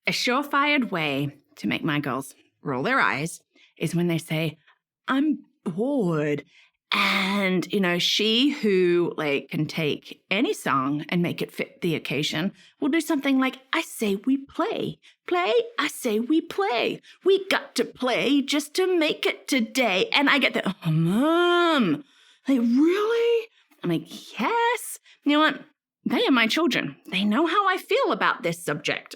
A surefire way to make my girls roll their eyes is when they say, I'm bored. And, she who can take any song and make it fit the occasion will do something like, I say we play. Play, I say we play. We got to play just to make it today. And I get the, oh, Mom, really? I'm like, yes. You know what? They are my children. They know how I feel about this subject.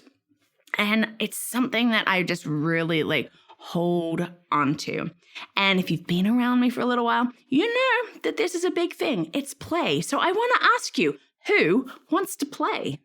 And it's something that I just really hold on to. And if you've been around me for a little while, you know that this is a big thing. It's play. So I want to ask you, who wants to play?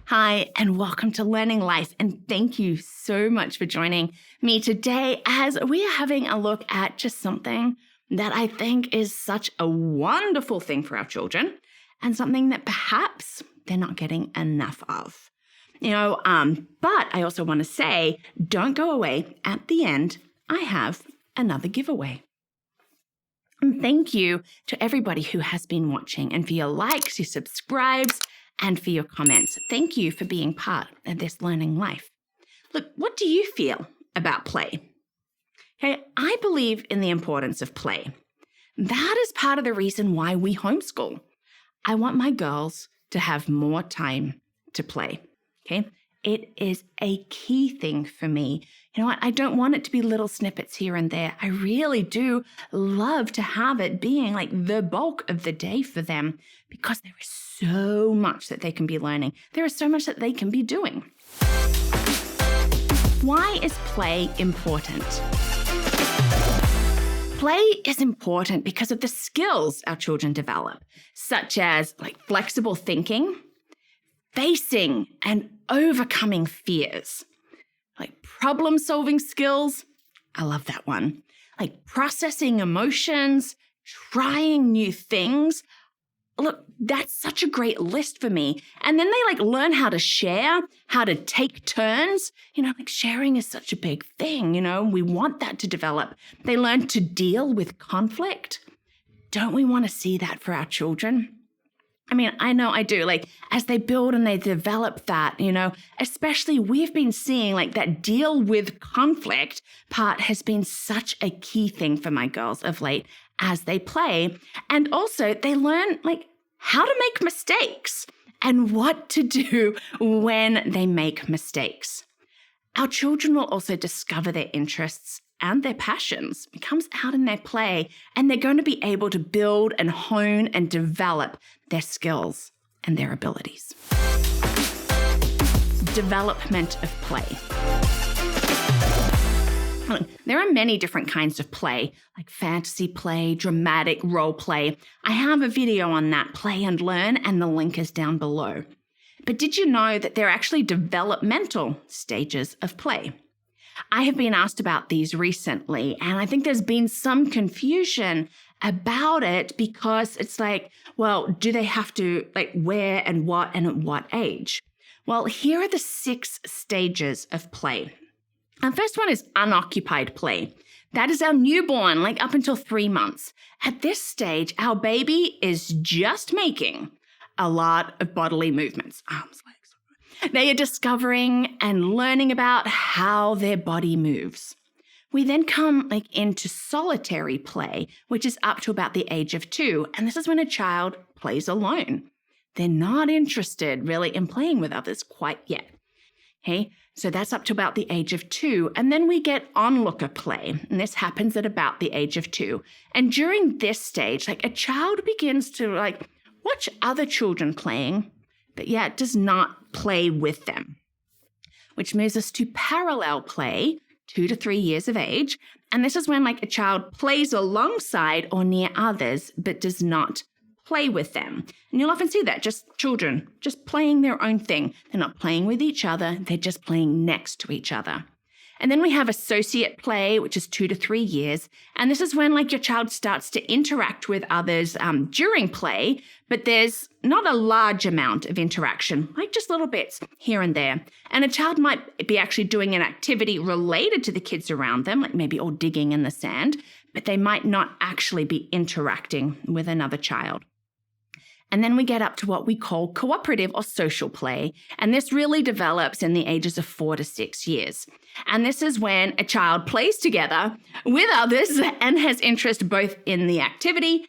Hi, and welcome to Learning Life. And thank you so much for joining me today as we are having a look at just something that I think is such a wonderful thing for our children and something that perhaps they're not getting enough of. But I also want to say, don't go away. At the end, I have another giveaway. And thank you to everybody who has been watching and for your likes, your subscribes, and for your comments. Thank you for being part of this learning life. Look, what do you feel about play? Okay, I believe in the importance of play. That is part of the reason why we homeschool. I want my girls to have more time to play, okay? It is a key thing for me. You know what? I don't want it to be little snippets here and there. I really do love to have it being the bulk of the day for them because there is so much that they can be learning. There is so much that they can be doing. Why is play important? Play is important because of the skills our children develop, such as flexible thinking, facing and overcoming fears, problem-solving skills. I love that one. Processing emotions, trying new things. Look, that's such a great list for me. And then they learn how to share, how to take turns. Sharing is such a big thing, we want that to develop. They learn to deal with conflict. Don't we want to see that for our children? I know I do. As they build and they develop that, especially we've been seeing that deal with conflict part has been such a key thing for my girls of late as they play. And also they learn how to make mistakes and what to do when they make mistakes. Our children will also discover their interests and their passions. It comes out in their play, and they're going to be able to build and hone and develop their skills and their abilities. Development of play. There are many different kinds of play, like fantasy play, dramatic role play. I have a video on that, Play and Learn, and the link is down below. But did you know that there are actually developmental stages of play? I have been asked about these recently, and I think there's been some confusion about it because it's do they have to where and what and at what age? Well, here are the 6 stages of play. Our first one is unoccupied play. That is our newborn, up until 3 months. At this stage, our baby is just making a lot of bodily movements, arms, legs. They are discovering and learning about how their body moves. We then come into solitary play, which is up to about the age of 2. And this is when a child plays alone. They're not interested really in playing with others quite yet. Okay, so that's up to about the age of 2. And then we get onlooker play. And this happens at about the age of 2. And during this stage, a child begins to watch other children playing, but yet does not play with them. Which moves us to parallel play, 2 to 3 years of age. And this is when a child plays alongside or near others, but does not play with them. And you'll often see that, just children, just playing their own thing. They're not playing with each other, they're just playing next to each other. And then we have associate play, which is 2 to 3 years. And this is when your child starts to interact with others during play, but there's not a large amount of interaction, just little bits here and there. And a child might be actually doing an activity related to the kids around them, maybe all digging in the sand, but they might not actually be interacting with another child. And then we get up to what we call cooperative or social play. And this really develops in the ages of 4 to 6 years. And this is when a child plays together with others and has interest both in the activity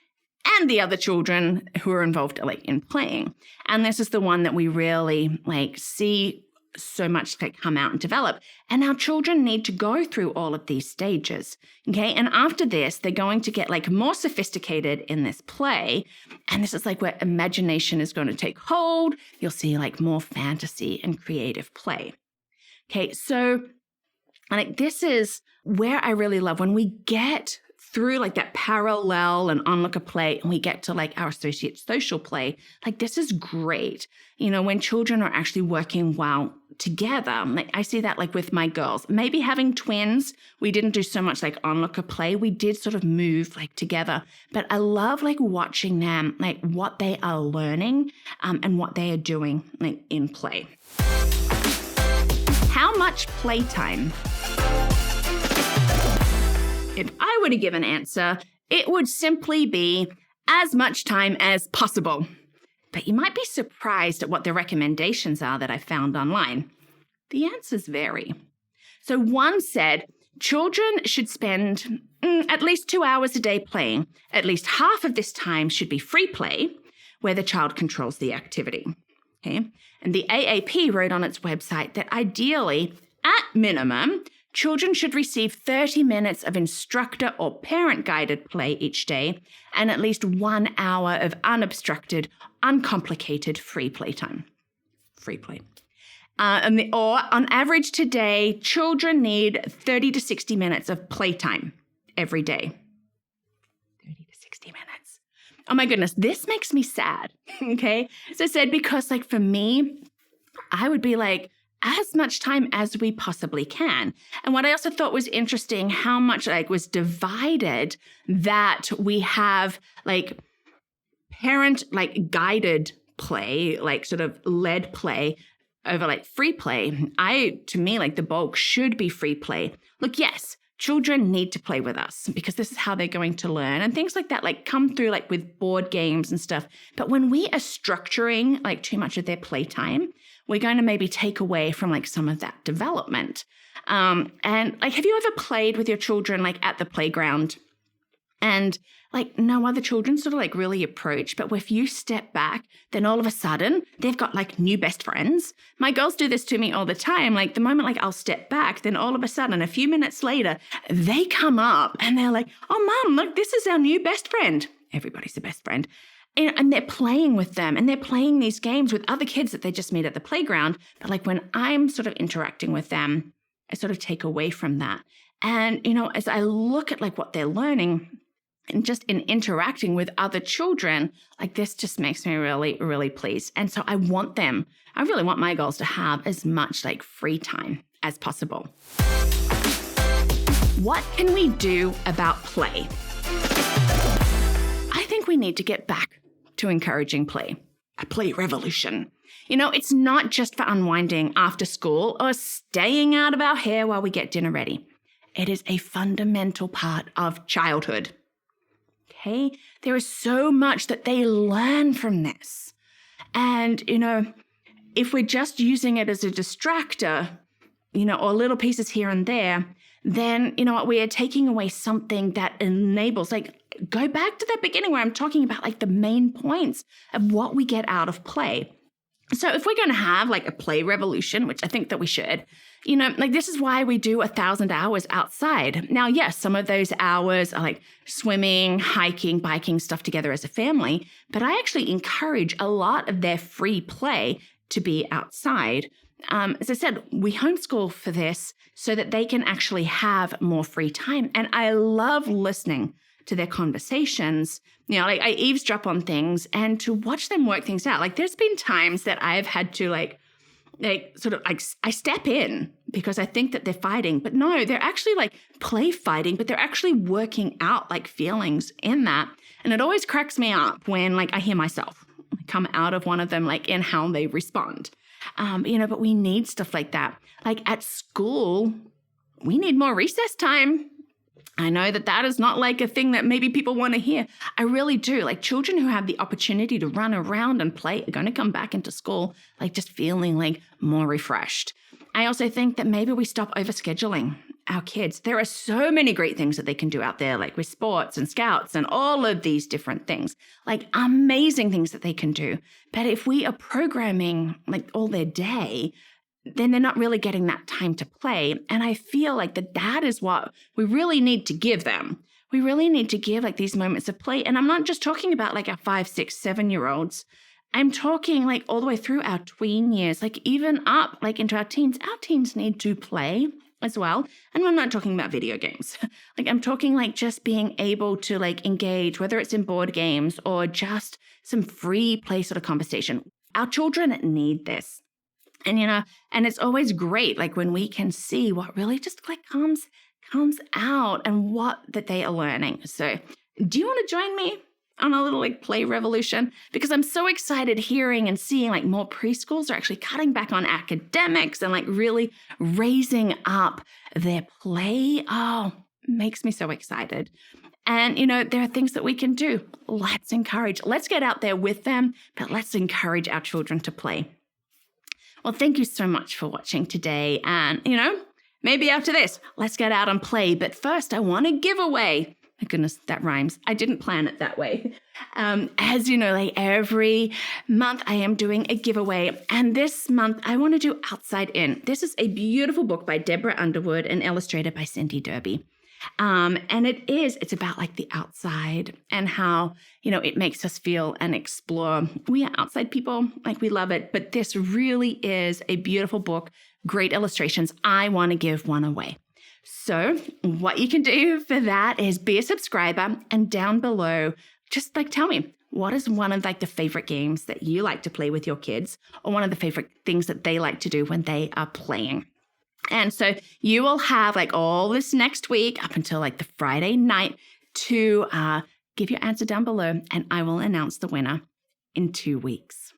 and the other children who are involved in playing. And this is the one that we really see so much come out and develop. And our children need to go through all of these stages. Okay. And after this, they're going to get more sophisticated in this play. And this is where imagination is going to take hold. You'll see more fantasy and creative play. Okay. So this is where I really love when we get through that parallel and onlooker play, and we get to our associate social play. This is great. When children are actually working well together. I see that with my girls. Maybe having twins, we didn't do so much onlooker play. We did sort of move together. But I love watching them, what they are learning and what they are doing in play. How much playtime? If I were to give an answer, it would simply be as much time as possible. But you might be surprised at what the recommendations are that I found online. The answers vary. So one said children should spend at least 2 hours a day playing. At least half of this time should be free play, where the child controls the activity. Okay? And the AAP wrote on its website that ideally, at minimum, children should receive 30 minutes of instructor or parent-guided play each day and at least 1 hour of unobstructed, uncomplicated free play time. Free play. Or on average today, children need 30 to 60 minutes of playtime every day. 30 to 60 minutes. Oh my goodness, this makes me sad, okay? So I said, because for me, I would be as much time as we possibly can. And what I also thought was interesting, how much was divided that we have parent guided play, sort of led play over free play. To me, the bulk should be free play. Look, yes, children need to play with us because this is how they're going to learn, and things like that come through with board games and stuff. But when we are structuring too much of their playtime, we're going to maybe take away from some of that development. And have you ever played with your children at the playground and no other children sort of really approach, but if you step back, then all of a sudden they've got new best friends. My girls do this to me all the time. The moment I'll step back, then all of a sudden a few minutes later, they come up and they're oh mom, look, this is our new best friend. Everybody's a best friend. And they're playing with them and they're playing these games with other kids that they just meet at the playground. But when I'm sort of interacting with them, I sort of take away from that. And, as I look at what they're learning and just in interacting with other children, this just makes me really, really pleased. And so I really want my girls to have as much free time as possible. What can we do about play? I think we need to get back to encouraging play, a play revolution. It's not just for unwinding after school or staying out of our hair while we get dinner ready. It is a fundamental part of childhood. Okay? There is so much that they learn from this. And, if we're just using it as a distractor, or little pieces here and there, then, we are taking away something that enables, go back to that beginning where I'm talking about the main points of what we get out of play. So if we're going to have a play revolution, which I think that we should, this is why we do 1,000 hours outside. Now, yes, some of those hours are swimming, hiking, biking, stuff together as a family, but I actually encourage a lot of their free play to be outside. As I said, we homeschool for this so that they can actually have more free time. And I love listening to their conversations. I eavesdrop on things and to watch them work things out. There's been times that I've had to I step in because I think that they're fighting, but no, they're actually play fighting, but they're actually working out feelings in that. And it always cracks me up when I hear myself come out of one of them in how they respond. But we need stuff like that. At school, we need more recess time. I know that that is not like a thing that maybe people want to hear. I really do. Like children who have the opportunity to run around and play are going to come back into school like just feeling like more refreshed. I also think that maybe we stop overscheduling our kids. There are so many great things that they can do out there, like with sports and scouts and all of these different things, like amazing things that they can do. But if we are programming like all their day, then they're not really getting that time to play. And I feel like that is what we really need to give them. We really need to give like these moments of play. And I'm not just talking about like our 5, 6, 7-year-olds. I'm talking like all the way through our tween years, like even up like into our teens. Our teens need to play as well. And I'm not talking about video games. Like I'm talking like just being able to like engage, whether it's in board games or just some free play sort of conversation. Our children need this. And, and it's always great, like when we can see what really just like comes out and what that they are learning. So do you want to join me on a little like play revolution? Because I'm so excited hearing and seeing like more preschools are actually cutting back on academics and like really raising up their play. Oh, makes me so excited. And, there are things that we can do. Let's get out there with them, but let's encourage our children to play. Well, thank you so much for watching today. And, maybe after this, let's get out and play. But first, I want to give away. My goodness, that rhymes. I didn't plan it that way. As you know, like every month I am doing a giveaway. And this month I want to do Outside In. This is a beautiful book by Deborah Underwood and illustrated by Cindy Derby. And it's about like the outside and how, it makes us feel and explore. We are outside people, like we love it, but this really is a beautiful book, great illustrations. I want to give one away. So what you can do for that is be a subscriber and down below, just like tell me, what is one of like the favorite games that you like to play with your kids or one of the favorite things that they like to do when they are playing? And so you will have like all this next week up until like the Friday night to give your answer down below, and I will announce the winner in 2 weeks.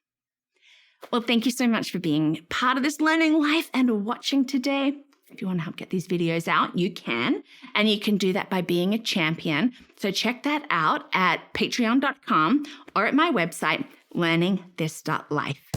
Well, thank you so much for being part of this learning life and watching today. If you want to help get these videos out, you can, and you can do that by being a champion. So check that out at patreon.com or at my website, LearningThis.Life.